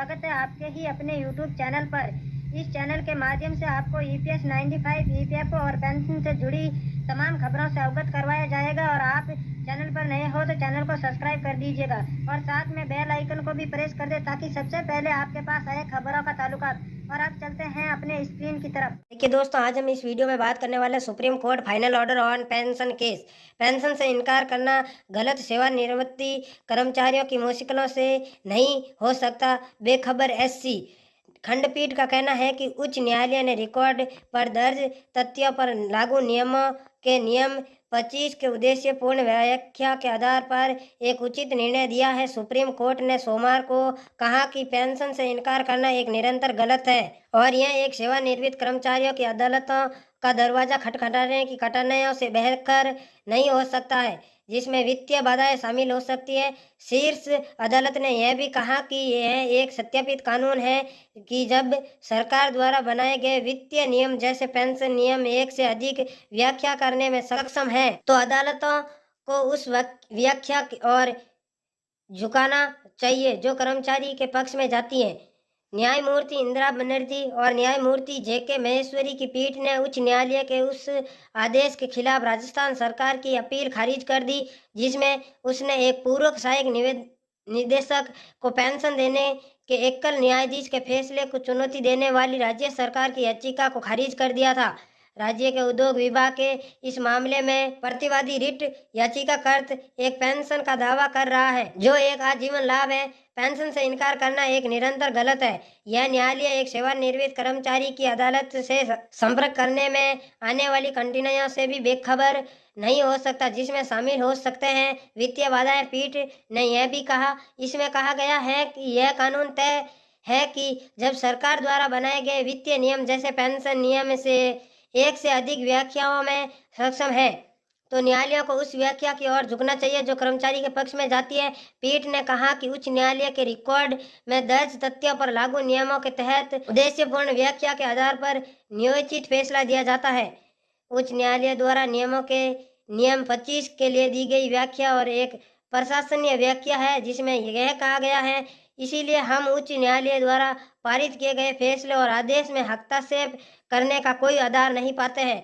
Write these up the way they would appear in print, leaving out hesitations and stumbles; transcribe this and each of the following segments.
स्वागत है आपके ही अपने YouTube चैनल पर। इस चैनल के माध्यम से आपको EPS 95, EPFO और पेंशन से जुड़ी तमाम खबरों से अवगत करवाया जाएगा और आप चैनल पर नए हो तो चैनल को सब्सक्राइब कर दीजिएगा और साथ में बेल आइकन को भी प्रेस कर दे ताकि सबसे पहले आपके पास आए खबरों का ताल्लुकात। और अब चलते हैं अपने स्क्रीन की तरफ। देखिए दोस्तों, आज हम इस वीडियो में बात करने वाले supreme court final order on pension case. Pension से इनकार करना गलत, सेवानिवृत्ति कर्मचारियों की मुश्किलों से नहीं हो सकता, बेखबर SC। खंडपीठ का कहना है कि उच्च न्यायालय ने रिकॉर्ड पर दर्ज तथ्यों पर लागू नियमों के नियम 25 के उद्देश्यपूर्ण व्याख्या के आधार पर एक उचित निर्णय दिया है। सुप्रीम कोर्ट ने सोमवार को कहा कि पेंशन से इनकार करना एक निरंतर गलत है और यह एक सेवानिवृत्त कर्मचारियों की अदालतों का दरवाजा खटखटाने की कठिनाइयों से बेहतर नहीं हो सकता है, जिसमें वित्तीय बाधाएं शामिल हो सकती है। शीर्ष अदालत ने यह भी कहा कि यह एक सत्यापित कानून है कि जब सरकार द्वारा बनाए गए वित्तीय नियम जैसे पेंशन नियम एक से अधिक व्याख्या करने में सक्षम है तो अदालतों को उस व्याख्या और झुकाना चाहिए जो कर्मचारी के पक्ष में जाती है। न्यायमूर्ति इंदिरा बनर्जी और न्यायमूर्ति JK महेश्वरी की पीठ ने उच्च न्यायालय के उस आदेश के खिलाफ राजस्थान सरकार की अपील खारिज कर दी जिसमें उसने एक पूर्व सहायक निदेशक को पेंशन देने के एकल न्यायाधीश के फैसले को चुनौती देने वाली राज्य सरकार की याचिका को खारिज कर दिया था। राज्य के उद्योग विभाग के इस मामले में प्रतिवादी रिट याचिकाकर्त एक पेंशन का दावा कर रहा है जो एक आजीवन लाभ है। पेंशन से इनकार करना एक निरंतर गलत है। यह न्यायालय एक सेवानिवृत्त कर्मचारी की अदालत से संपर्क करने में आने वाली कठिनाइयों से भी बेखबर नहीं हो सकता, जिसमें शामिल हो सकते हैं वित्तीय बाधाएं। पीठ ने यह भी कहा, इसमें कहा गया है कि यह कानून तय है कि जब सरकार द्वारा बनाए गए वित्तीय नियम जैसे पेंशन नियम से एक से अधिक व्याख्याओं में सक्षम है तो न्यायालय को उस व्याख्या की ओर झुकना चाहिए जो कर्मचारी के पक्ष में जाती है। पीठ ने कहा कि उच्च न्यायालय के रिकॉर्ड में दर्ज तथ्यों पर लागू नियमों के तहत उद्देश्यपूर्ण व्याख्या के आधार पर न्यायोचित फैसला दिया जाता है। उच्च न्यायालय द्वारा नियम 25 के लिए दी गई व्याख्या और एक प्रशासनीय व्याख्या है जिसमें यह कहा गया है, इसीलिए हम उच्च न्यायालय द्वारा पारित किए गए फैसले और आदेश में हस्तक्षेप करने का कोई आधार नहीं पाते हैं।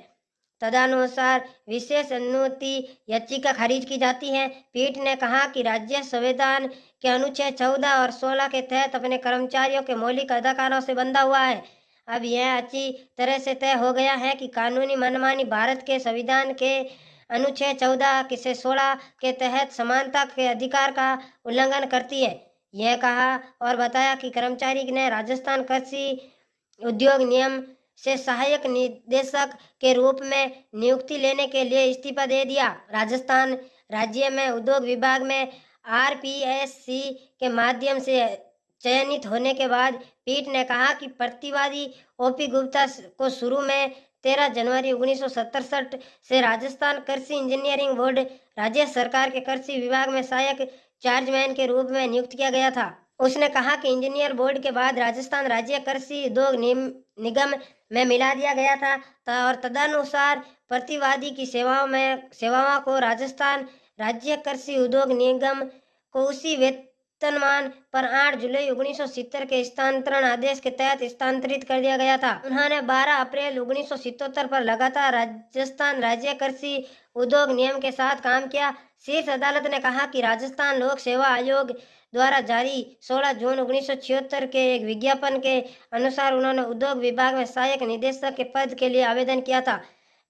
तदनुसार विशेष अनुमति याचिका खारिज की जाती है। पीठ ने कहा कि राज्य संविधान के अनुच्छेद 14 और 16 के तहत अपने कर्मचारियों के मौलिक अधिकारों से बंधा हुआ है। अब यह अच्छी तरह से तय हो गया है कि कानूनी मनमानी भारत के संविधान के अनुच्छेद 14 से 16 के तहत समानता के अधिकार का उल्लंघन करती है। यह कहा और बताया कि कर्मचारी ने राजस्थान कृषि उद्योग निगम से सहायक निदेशक के रूप में नियुक्ति लेने के लिए इस्तीफा दे दिया। राजस्थान राज्य में उद्योग विभाग में RPSC के माध्यम से चयनित होने के बाद पीठ ने कहा कि प्रतिवादी OP गुप्ता को शुरू में 13 जनवरी 1967 से राजस्थान कृषि इंजीनियरिंग बोर्ड राज्य सरकार के कृषि विभाग में सहायक चार्जमैन के रूप में नियुक्त किया गया था। उसने कहा कि इंजीनियर बोर्ड के बाद राजस्थान राज्य कृषि उद्योग निगम में मिला दिया गया था और तदनुसार प्रतिवादी की सेवाओं को राजस्थान राज्य कृषि उद्योग निगम को उसी वेतनमान पर 8 जुलाई 1970 के स्थानांतरण आदेश के तहत स्थानांतरित कर दिया गया था। उन्होंने 12 अप्रैल 1977 पर लगातार राजस्थान राज्य कृषि उद्योग निगम के साथ काम किया। शीर्ष अदालत ने कहा कि राजस्थान लोक सेवा आयोग द्वारा जारी 16 जून 1976 के एक विज्ञापन के अनुसार उन्होंने उद्योग विभाग में सहायक निदेशक के पद के लिए आवेदन किया था,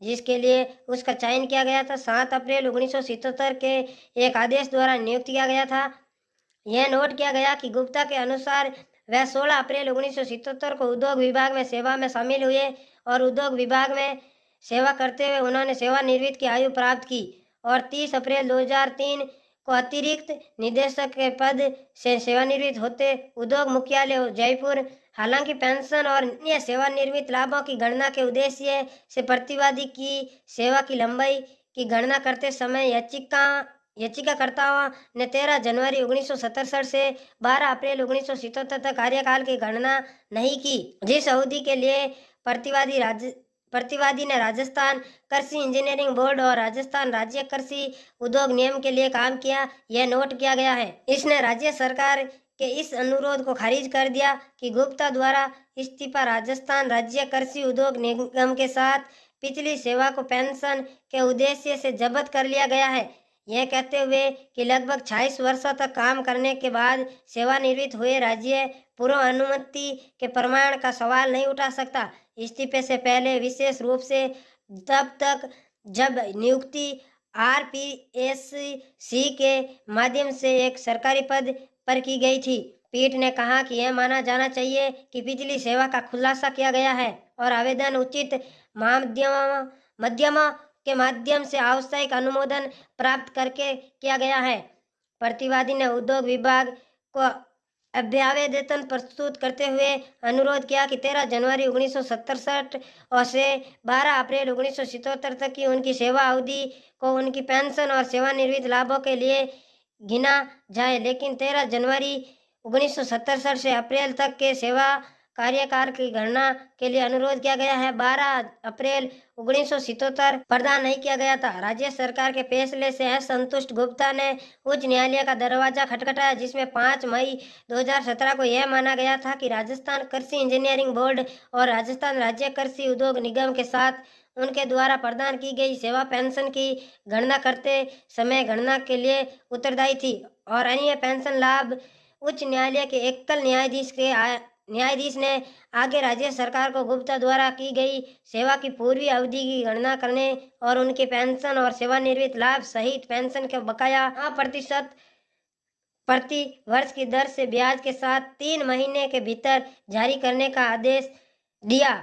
जिसके लिए उसका चयन किया गया था। 7 अप्रैल 1977 के एक आदेश द्वारा नियुक्त किया गया था। यह नोट किया गया कि गुप्ता के अनुसार वह 16 अप्रैल 1977 को उद्योग विभाग में सेवा में शामिल हुए और उद्योग विभाग में सेवा करते हुए उन्होंने सेवानिवृत्ति की आयु प्राप्त की और 30 अप्रैल 2003 को अतिरिक्त निदेशक के पद से सेवानिवृत्त होते उद्योग मुख्यालय जयपुर। हालांकि पेंशन और अन्य सेवानिवृत्त लाभों की गणना के उद्देश्य से प्रतिवादी की सेवा की लंबाई की गणना करते समय याचिकाकर्ताओं ने 13 जनवरी 1967 से 12 अप्रैल 1977 तक कार्यकाल की गणना नहीं की, जिस अवधि के लिए प्रतिवादी ने राजस्थान कृषि इंजीनियरिंग बोर्ड और राजस्थान राज्य कृषि उद्योग निगम के लिए काम किया, यह नोट किया गया है। इसने राज्य सरकार के इस अनुरोध को खारिज कर दिया कि गुप्ता द्वारा इस्तीफा राजस्थान राज्य कृषि उद्योग निगम के साथ पिछली सेवा को पेंशन के उद्देश्य से जब्त कर लिया गया है। यह कहते हुए कि लगभग 26 वर्षों तक काम करने के बाद सेवानिवृत्त हुए राज्य पूर्व अनुमति के प्रमाण का सवाल नहीं उठा सकता। इस्तीफे से पहले विशेष रूप से तब तक जब नियुक्ति RPSC के माध्यम से एक सरकारी पद पर की गई थी। पीठ ने कहा कि यह माना जाना चाहिए कि पिछली सेवा का खुलासा किया गया है और आवेदन उचित माध्यमों के माध्यम से आवश्यक अनुमोदन प्राप्त करके किया गया है। प्रतिवादी ने उद्योग विभाग को अभ्यावेदन प्रस्तुत करते हुए अनुरोध किया कि 13 जनवरी 1967 और से 12 अप्रैल 1977 तक की उनकी सेवा अवधि को उनकी पेंशन और सेवानिवृत्ति लाभों के लिए गिना जाए, लेकिन 13 जनवरी 1967 से अप्रैल तक के सेवा कार्यकाल की गणना के लिए अनुरोध किया गया है। 12 अप्रैल 1977 प्रदान नहीं किया गया था। राज्य सरकार के फैसले से असंतुष्ट गुप्ता ने उच्च न्यायालय का दरवाजा खटखटाया, जिसमें 5 मई 2017 को यह माना गया था कि राजस्थान कृषि इंजीनियरिंग बोर्ड और राजस्थान राज्य कृषि उद्योग निगम के साथ उनके द्वारा प्रदान की गई सेवा पेंशन की गणना करते समय गणना के लिए उत्तरदायी थी और अन्य पेंशन लाभ उच्च न्यायालय के एकल न्यायाधीश ने आगे राज्य सरकार को गुप्ता द्वारा की गई सेवा की पूर्वी अवधि की गणना करने और उनके पेंशन और सेवानिवृत्ति लाभ सहित पेंशन के बकाया 9% प्रति वर्ष की दर से ब्याज के साथ 3 महीने के भीतर जारी करने का आदेश दिया।